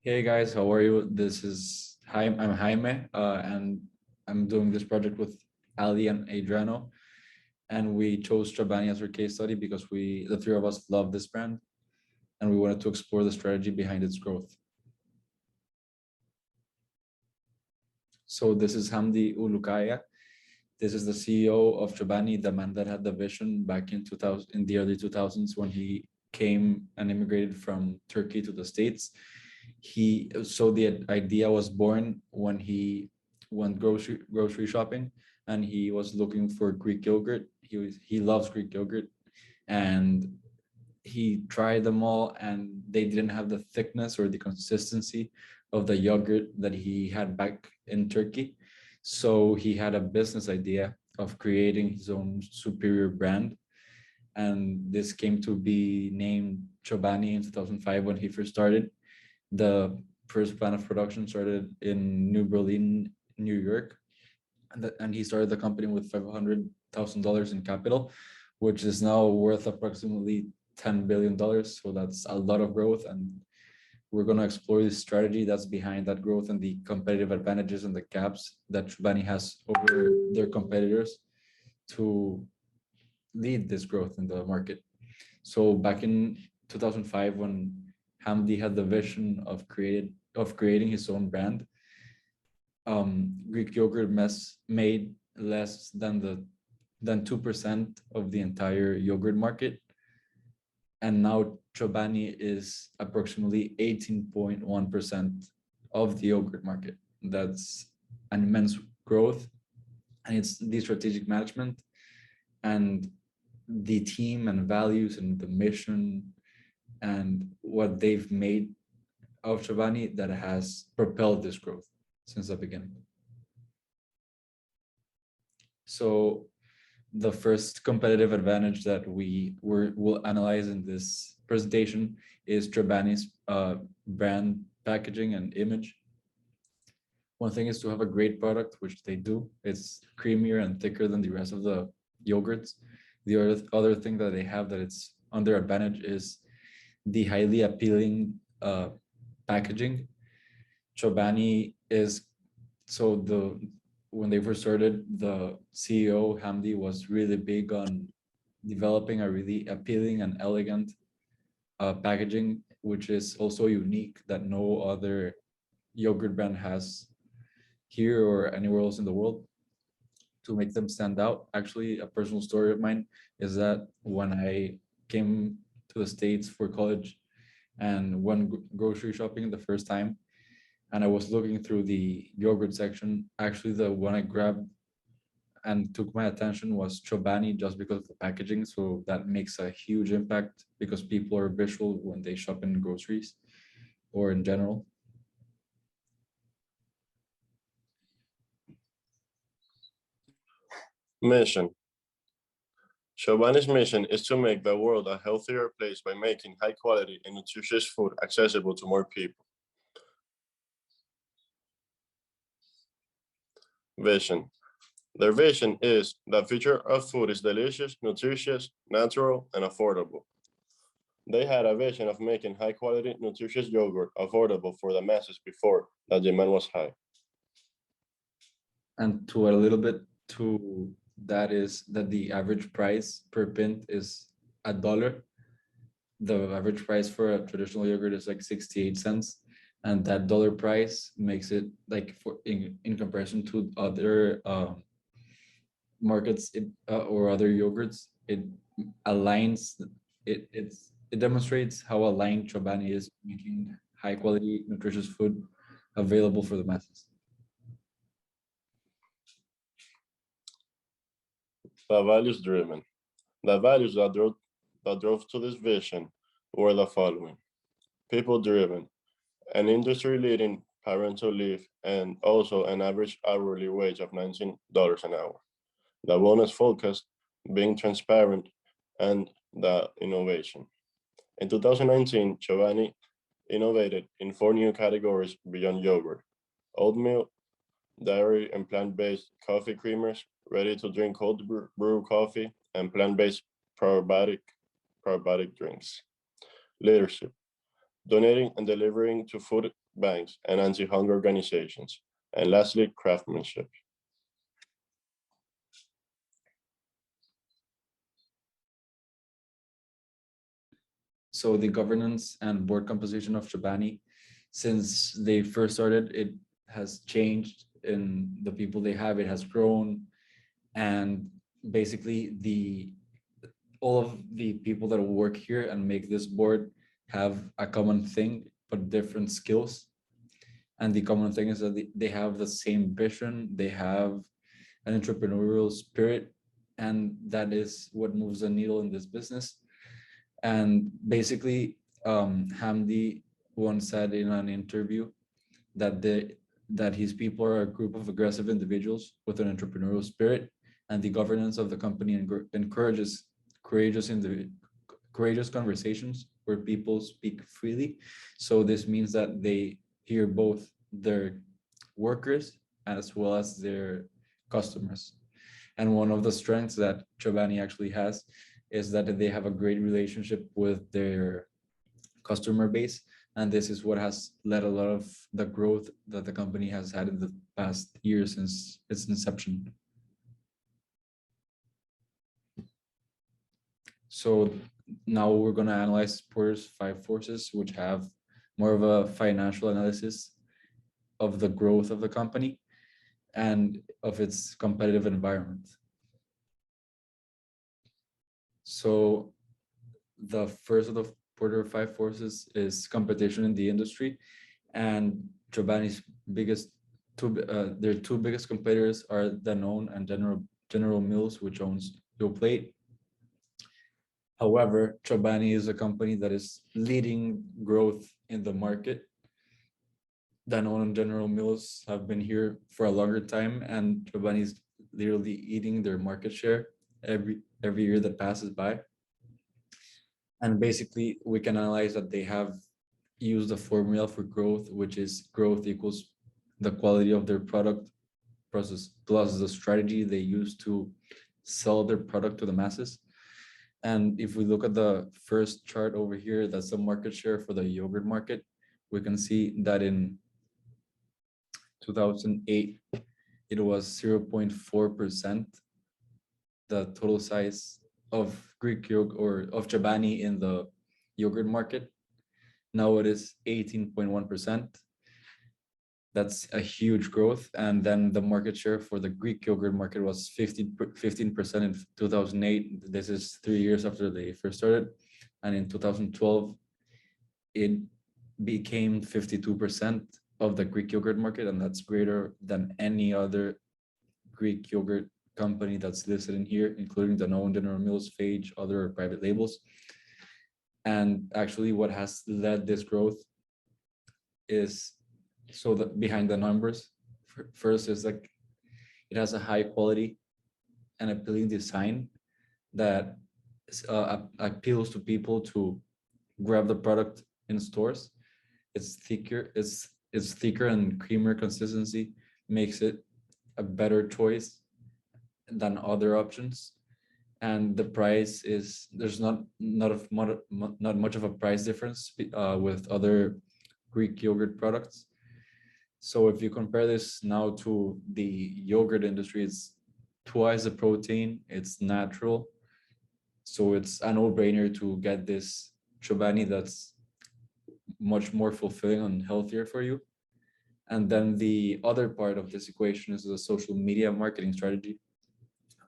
Hey guys, how are you? This is I'm Jaime, and I'm doing this project with Ali and Adriano, and we chose Chobani as our case study because the three of us, love this brand, and we wanted to explore the strategy behind its growth. So this is Hamdi Ulukaya. This is the CEO of Chobani, the man that had the vision back in 2000, in the early 2000s when he came and immigrated from Turkey to the States. So the idea was born when he went grocery shopping and he was looking for Greek yogurt. He loves Greek yogurt, and he tried them all and they didn't have the thickness or the consistency of the yogurt that he had back in Turkey. So he had a business idea of creating his own superior brand. And this came to be named Chobani in 2005 when he first started. The first plan of production started in New Berlin, New York. And he started the company with $500,000 in capital, which is now worth approximately $10 billion. So that's a lot of growth. And we're going to explore the strategy that's behind that growth and the competitive advantages and the gaps that Chobani has over their competitors to lead this growth in the market. So back in 2005, when Hamdi had the vision of creating his own brand, Greek yogurt made less than 2% of the entire yogurt market, and now Chobani is approximately 18.1% of the yogurt market. That's an immense growth, and it's the strategic management and the team and values and the mission and what they've made of Chobani that has propelled this growth since the beginning. So the first competitive advantage that will analyze in this presentation is Chobani's brand packaging and image. One thing is to have a great product, which they do. It's creamier and thicker than the rest of the yogurts. The other thing that they have that it's on their advantage is the highly appealing packaging. Chobani is when they first started, the CEO Hamdi was really big on developing a really appealing and elegant packaging, which is also unique that no other yogurt brand has here or anywhere else in the world to make them stand out. Actually, a personal story of mine is that when I came to the States for college and went grocery shopping the first time, and I was looking through the yogurt section, actually the one I grabbed and took my attention was Chobani just because of the packaging. So that makes a huge impact because people are visual when they shop in groceries or in general. Mission. Chobani's mission is to make the world a healthier place by making high quality and nutritious food accessible to more people. Vision. Their vision is the future of food is delicious, nutritious, natural, and affordable. They had a vision of making high quality, nutritious yogurt affordable for the masses before the demand was high. And to add a little bit to that is that the average price per pint is $1. The average price for a traditional yogurt is like 68 cents. And that dollar price makes it like in comparison to other markets or other yogurts, it aligns it demonstrates how aligned Chobani is making high quality nutritious food available for the masses. The values driven. The values that drove to this vision were the following: people driven, an industry leading parental leave, and also an average hourly wage of $19 an hour. The bonus focus being transparent and the innovation. In 2019, Chobani innovated in 4 new categories beyond yogurt: oatmeal, dairy and plant-based coffee creamers, ready-to-drink cold brew coffee, and plant-based probiotic drinks. Leadership, donating and delivering to food banks, and anti-hunger organizations. And lastly, craftsmanship. So the governance and board composition of Chobani, since they first started, it has changed in the people they have. It has grown, and basically all of the people that work here and make this board have a common thing but different skills. And the common thing is that they have the same vision, they have an entrepreneurial spirit, and that is what moves the needle in this business. And basically, Hamdi once said in an interview that that his people are a group of aggressive individuals with an entrepreneurial spirit, and the governance of the company encourages courageous courageous conversations where people speak freely. So this means that they hear both their workers as well as their customers. And one of the strengths that Chobani actually has is that they have a great relationship with their customer base. And this is what has led a lot of the growth that the company has had in the past year since its inception. So now we're going to analyze Porter's 5 forces, which have more of a financial analysis of the growth of the company and of its competitive environment. So the first of the Porter 5 forces is competition in the industry, and Chobani's their two biggest competitors are Danone and General Mills, which owns Yoplait. However, Chobani is a company that is leading growth in the market. Danone and General Mills have been here for a longer time, and Chobani is literally eating their market share every year that passes by. And basically, we can analyze that they have used a formula for growth, which is growth equals the quality of their product process plus the strategy they use to sell their product to the masses. And if we look at the first chart over here, that's the market share for the yogurt market. We can see that in 2008, it was 0.4%, the total size of Greek yogurt or of Chobani in the yogurt market. Now it is 18.1%. That's a huge growth. And then the market share for the Greek yogurt market was 15% in 2008. This is 3 years after they first started. And in 2012, it became 52% of the Greek yogurt market. And that's greater than any other Greek yogurt company that's listed in here, including Danone, General Mills, Phage, other private labels. And actually what has led this growth is, so that behind the numbers, first is like it has a high quality and appealing design that appeals to people to grab the product in stores. It's thicker and creamier consistency makes it a better choice than other options. And the price is, there's not much of a price difference with other Greek yogurt products. So if you compare this now to the yogurt industry, it's twice the protein, it's natural. So it's a no-brainer to get this Chobani that's much more fulfilling and healthier for you. And then the other part of this equation is the social media marketing strategy,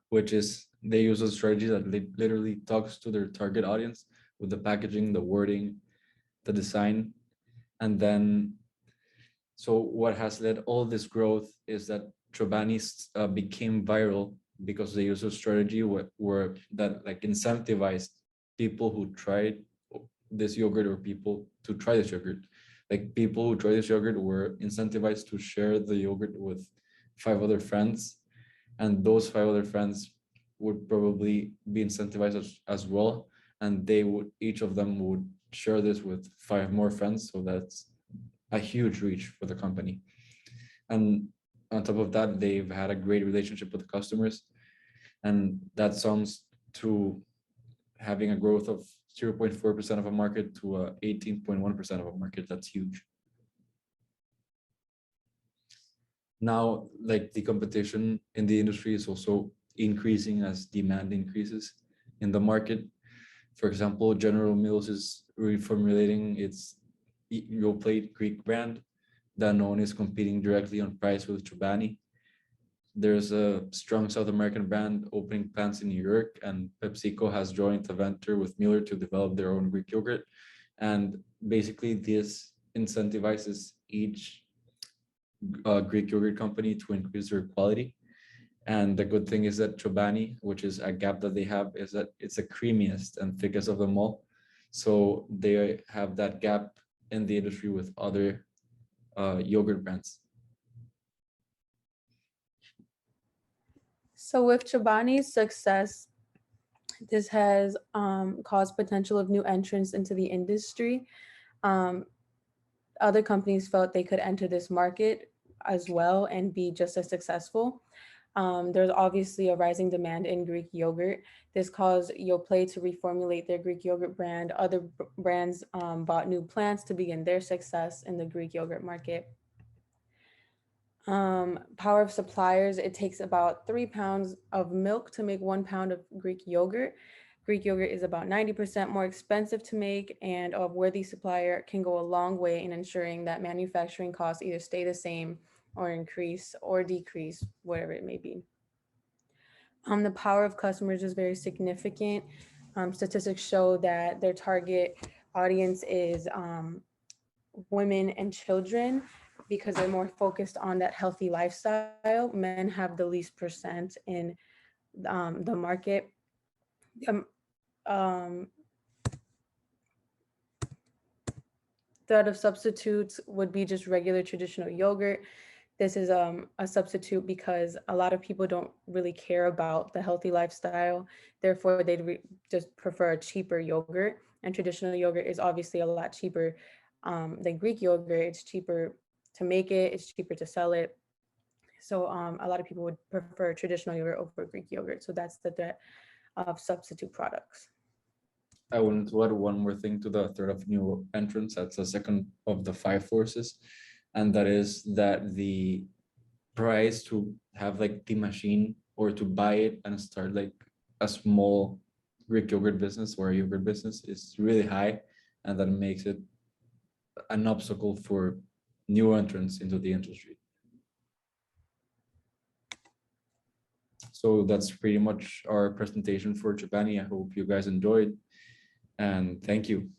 which is they use a strategy that literally talks to their target audience with the packaging, the wording, the design. And then, so what has led all this growth is that Chobani became viral because they used a strategy where that like incentivized people who tried this yogurt or people to try this yogurt. Like people who try this yogurt were incentivized to share the yogurt with 5 other friends, and those 5 other friends would probably be incentivized as well, and they would, each of them would share this with 5 more friends. So that's a huge reach for the company. And on top of that, they've had a great relationship with the customers, and that sums to having a growth of 0.4% of a market to 18.1% of a market. That's huge. Now, like the competition in the industry is also increasing as demand increases in the market. For example, General Mills is reformulating its Yoplait Greek brand. Danone is competing directly on price with Chobani. There's a strong South American brand opening plants in New York, and PepsiCo has joined a venture with Mueller to develop their own Greek yogurt. And basically, this incentivizes each Greek yogurt company to increase their quality. And the good thing is that Chobani, which is a gap that they have, is that it's the creamiest and thickest of them all. So they have that gap in the industry with other yogurt brands. So with Chobani's success, this has caused potential of new entrants into the industry. Other companies felt they could enter this market as well and be just as successful. There's obviously a rising demand in Greek yogurt. This caused Yoplait to reformulate their Greek yogurt brand. Other brands bought new plants to begin their success in the Greek yogurt market. Power of suppliers, it takes about 3 pounds of milk to make 1 pound of Greek yogurt. Greek yogurt is about 90% more expensive to make, and a worthy supplier can go a long way in ensuring that manufacturing costs either stay the same or increase or decrease, whatever it may be. The power of customers is very significant. Statistics show that their target audience is women and children because they're more focused on that healthy lifestyle. Men have the least percent in the market. Um, Threat of substitutes would be just regular traditional yogurt. This is a substitute because a lot of people don't really care about the healthy lifestyle. Therefore, they'd just prefer a cheaper yogurt. And traditional yogurt is obviously a lot cheaper than Greek yogurt. It's cheaper to make it. It's cheaper to sell it. So a lot of people would prefer traditional yogurt over Greek yogurt. So that's the threat of substitute products. I wanted to add one more thing to the threat of new entrants. That's the second of the 5 forces. And that is that the price to have like the machine or to buy it and start like a small Greek yogurt business or a yogurt business is really high. And that makes it an obstacle for new entrants into the industry. So that's pretty much our presentation for Chobani. I hope you guys enjoyed, and thank you.